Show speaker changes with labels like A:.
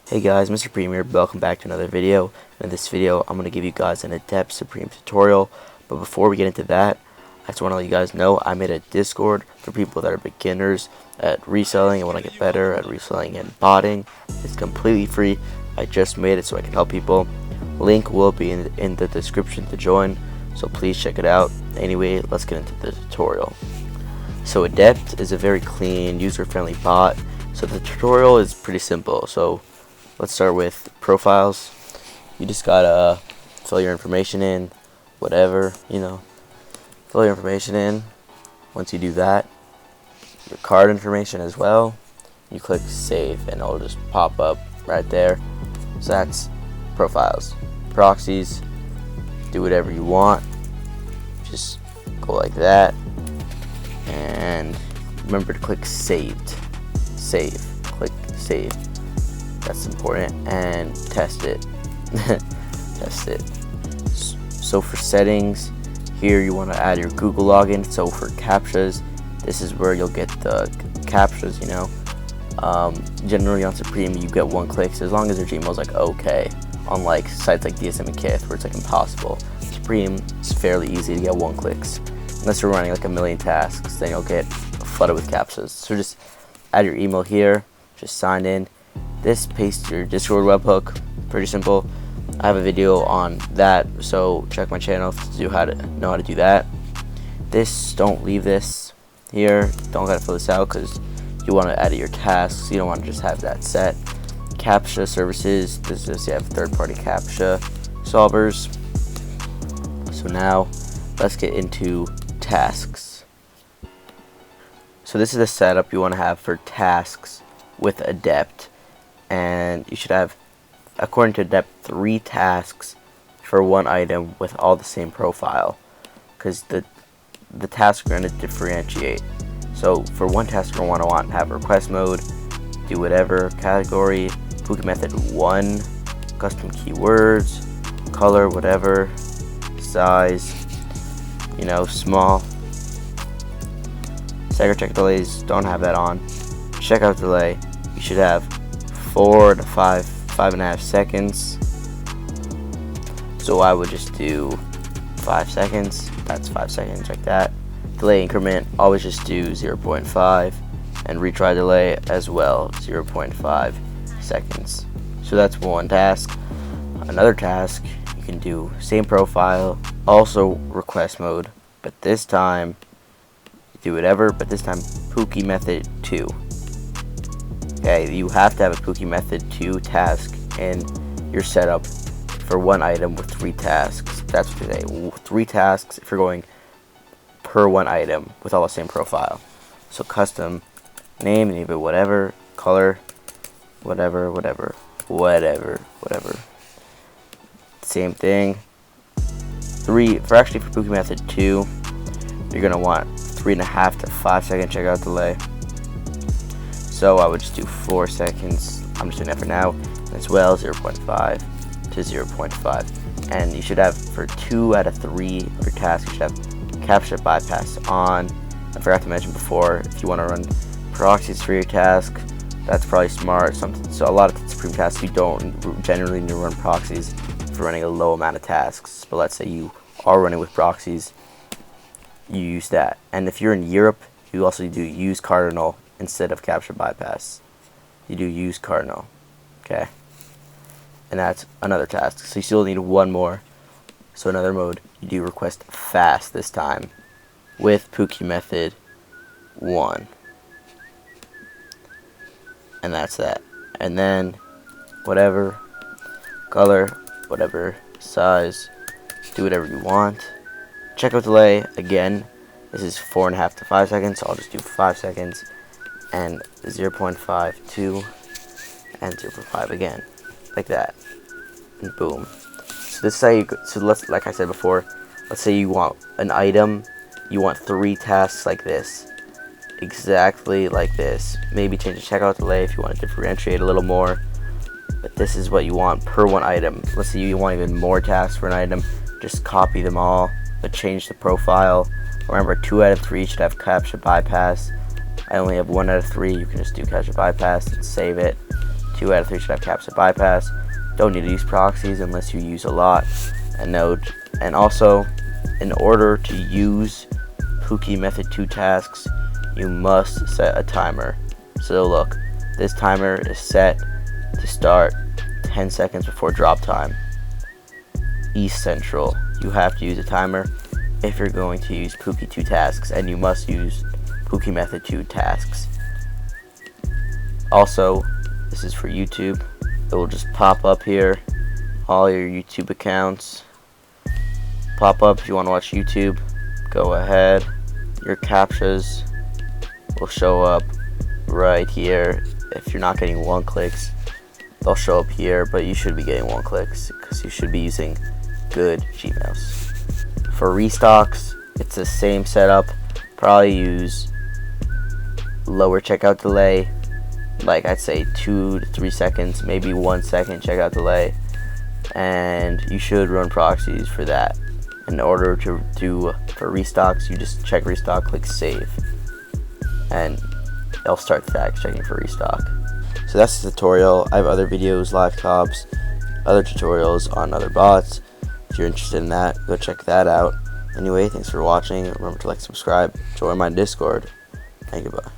A: Hey guys, Mr. Premier, welcome back to another video. In this video, I'm going to give you guys an Adept Supreme tutorial. But before we get into that, I just want to let you guys know I made a Discord for people that are beginners at reselling and want to get better at reselling and botting. It's completely free. I just made it so I can help people. Link will be in the description to join, so please check it out. Anyway, let's get into the tutorial. So Adept is a very clean, user-friendly bot. So the tutorial is pretty simple. So let's start with profiles. You just gotta fill your information in, whatever, fill your information in. Once you do that, your card information as well, you click save and it'll just pop up right there. So that's profiles. Proxies, do whatever you want, just go like that, and remember to click saved. Click save. That's important, and test it. So for settings, here you want to add your Google login. So for CAPTCHAs, this is where you'll get the CAPTCHAs. Generally on Supreme you get one click, so as long as your Gmail is like okay. Unlike sites like DSM and Kith where it's like impossible, Supreme is fairly easy to get one clicks. Unless you're running like a million tasks, then you'll get flooded with CAPTCHAs. So just add your email here, just sign in. This pastes your Discord webhook, pretty simple. I have a video on that, so check my channel to know how to do that. Don't leave this here. Don't gotta fill this out because you want to add your tasks. You don't want to just have that set. CAPTCHA services. This is you have third-party CAPTCHA solvers. So now let's get into tasks. So this is the setup you want to have for tasks with Adept, and you should have, according to Adept, 3 tasks for one item with all the same profile, because the tasks are going to differentiate. So for one task you're going to want to have request mode, do whatever, category, Pookie method 1, custom keywords, color, whatever, size, small. Stagger check delays, don't have that on. Checkout delay, you should have 4 to 5.5 seconds. So I would just do 5 seconds. That's 5 seconds like that. Delay increment, always just do 0.5, and retry delay as well, 0.5 seconds. So that's one task. Another task, you can do same profile, also request mode, but this time do whatever, but this time Pookie method 2. Okay, you have to have a Pookie method 2 task in your setup for one item with 3 tasks. That's what they say. 3 tasks if you're going per one item with all the same profile. So custom name, leave it whatever, color, whatever. Same thing. For Pookie method 2, you're gonna want 3.5 to 5 second checkout delay. So I would just do 4 seconds. I'm just doing that for now. As well, 0.5 to 0.5. And you should have, for 2 out of 3 of your tasks, you should have CAPTCHA bypass on. I forgot to mention before, if you want to run proxies for your task, that's probably smart. So a lot of Supreme tasks you don't generally need to run proxies for running a low amount of tasks. But let's say you are running with proxies, you use that. And if you're in Europe, you also do use cardinal instead of CAPTCHA bypass. You do use cardinal, okay? And that's another task. So you still need one more. So another mode, you do request fast this time with Pookie method 1. And that's that. And then whatever color, whatever size, do whatever you want. Checkout delay, again, this is 4.5 to 5 seconds, so I'll just do 5 seconds, and 0.5, 2, and 0.5 again, like that, and boom. So this is how like I said before, let's say you want an item, you want 3 tasks like this, exactly like this. Maybe change the checkout delay if you want to differentiate a little more, but this is what you want per one item. Let's say you want even more tasks for an item, just copy them all, but change the profile. Remember, 2 out of 3 should have CAPTCHA bypass. I only have 1 out of 3. You can just do CAPTCHA bypass and save it. 2 out of 3 should have captcha bypass. Don't need to use proxies unless you use a lot. And also, in order to use Pookie Method 2 tasks, you must set a timer. So look, this timer is set to start 10 seconds before drop time. East Central. You have to use a timer if you're going to use Pookie 2 tasks, and you must use Pookie Method 2 tasks. Also, this is for YouTube. It will just pop up here, all your YouTube accounts. Pop up if you want to watch YouTube. Go ahead. Your captchas will show up right here. If you're not getting 1 clicks, they'll show up here, but you should be getting 1 clicks because you should be using good Gmails. For restocks, it's the same setup. Probably use lower checkout delay, like I'd say 2 to 3 seconds, maybe 1 second checkout delay, and you should run proxies for that. In order to do for restocks, you just check restock, click save, and it'll start tags checking for restock. So that's the tutorial. I have other videos, live cops, other tutorials on other bots. If you're interested in that, go check that out. Anyway, thanks for watching. Remember to like, subscribe, join my Discord, and goodbye.